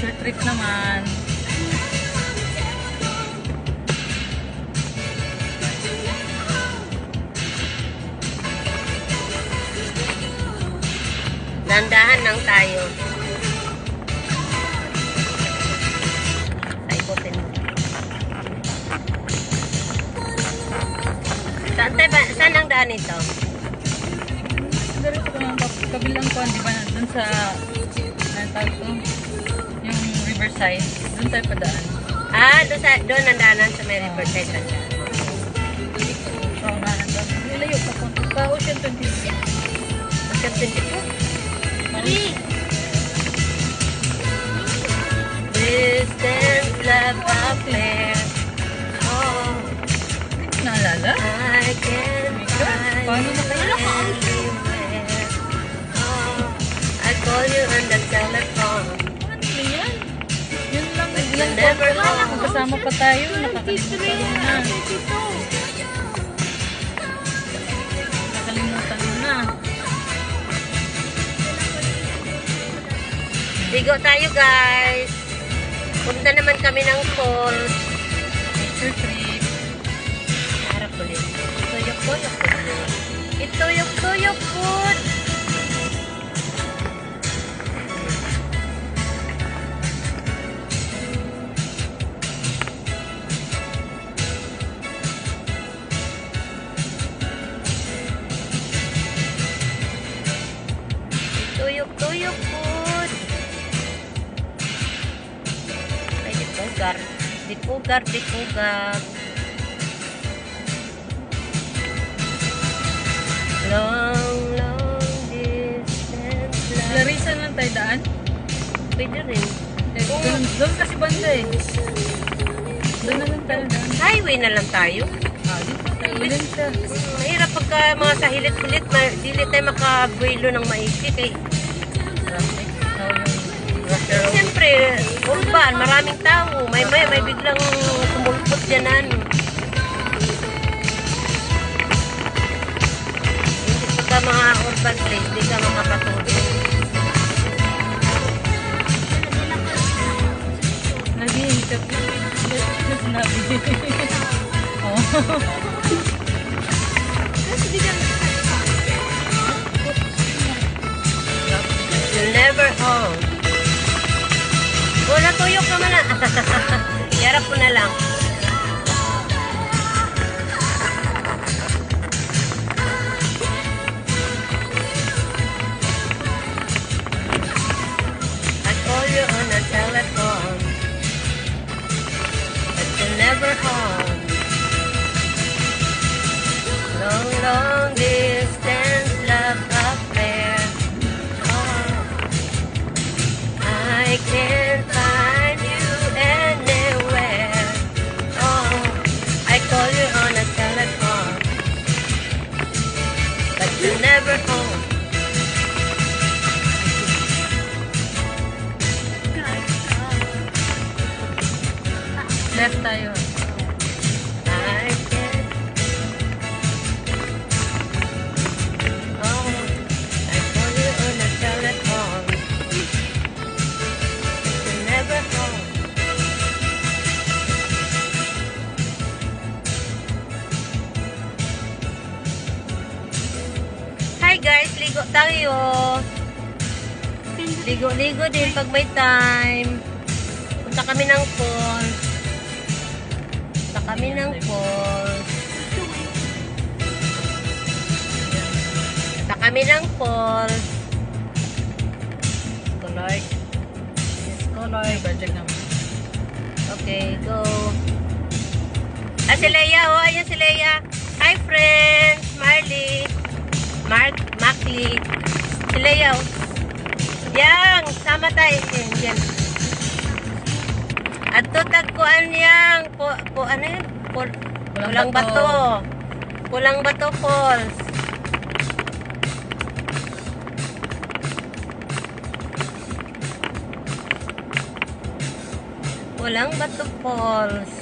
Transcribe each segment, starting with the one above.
Nature trip naman. Dandahan lang tayo. Sa ikutin mo. Saan ang daan ito? Diretso ko ng kabilang ko, di ba? Doon sa, to? Yung Riverside. Doon tayo padaan. Doon ang daanan sa may Riverside. So, nilayo pa po. Sa Ocean 22. Ocean 22? Distance love affair. Oh, naalala? I can't find Paano na kayo? anywhere. Oh, I call you on the telephone. Ano yan? Yun lang. Never home. Magkasama pa tayo. Nakakalimutan mo na. Nakakalimutan mo na. Ligo tayo, guys. Punta naman kami ng falls. Nature trip. Harap ulit. Tuyok-tuyok ulit. Ituyok-tuyok food. Tuyok-tuyok food. Ay, dipugar. Dipugar, dipugar. Long, long distance love. Larissa lang tayo daan? Pwede rin. Doon kasi banda eh. Doon na lang tayo daan. Highway na lang tayo. Dito tayo. Ulan siya. Mahirap pagka mga sa hilit-hilit, dili tayo makabuelo ng maiksi. Kay, Traffic. siyempre, urban, maraming tao. May biglang tumulpot dyan ano. Hindi pagka mga urban place, di ka makapatulog. Naghihintap na. Sinabi. Oh. You'll never home. Natuyok naman na. Yarap ko na lang. I call you on the telephone, but you're never home. Long, long distance love affair. Oh, I can't find you anywhere. Oh, I call you on the telephone, but you're never home. Left tayo. I can't. Oh, I call you on the telephone, but you're never home. Hi guys, ligo tayo. Ligo-ligo din pag may time. Punta kami ng falls. Punta kami ng falls. Punta kami ng falls. Colors. Yes, colors. Budget naman. Okay, go. Si Leia, oh, ayan si Leia. Hi, friends. Marley. Mackley. Si Leia, oh. Yang, sama tayo. Yan. At tutagkuan yang, ano yun? Pulang Bato. Pulang Bato Falls. Pulang Bato Falls.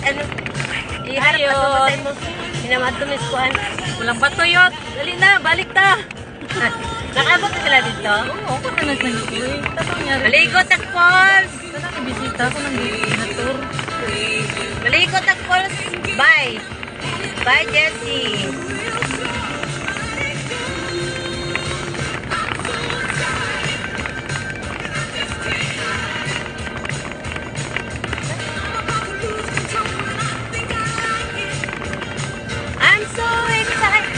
ano, iharap Ayun. at pumatay mo. Hinamad tumiskuhan. Walang bato yun. Dali na, balik ta. Nakaabot na sila dito. Oo, ako na nagsanggit. Uy, tapos nangyari. Maligo tak Falls! Sana nabisita ako ng tour. Maligo tak Falls! Bye! Bye, Jessie! I'm so excited!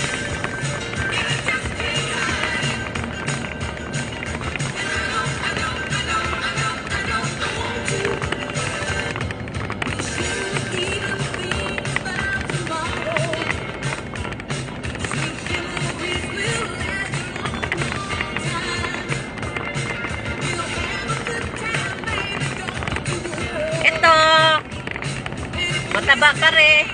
Ito! Mataba ka rin!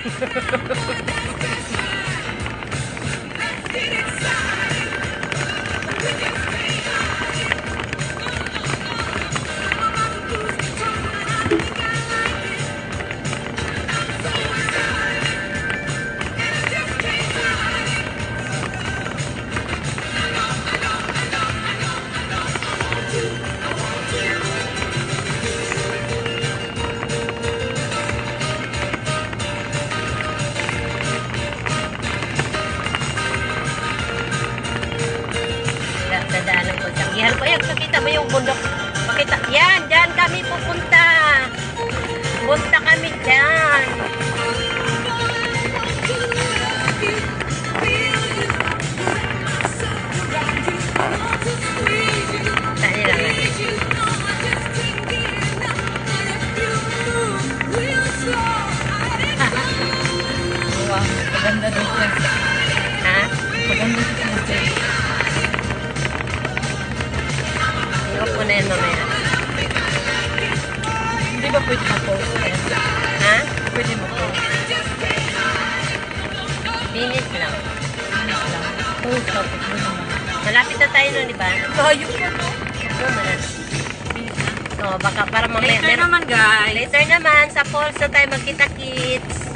Dadaanan ko siyang ihan ko. Ayan, nakita mo yung bundok. Pakita. Yan, dyan kami pupunta. Punta kami dyan. Dali lang natin. Wow, maganda doon siya. Ha? Maganda siya. Iok mo na yan mamaya. Hindi ba pwede ma-post? Ha? Pwede ma-post. Minutes lang. Post tapos doon naman. Malapit na tayo nun, di ba? Layo pa to. Oo, malapit. Oo, baka para mamaya. Later naman guys. Later naman, sa falls na tayo magkita-kits.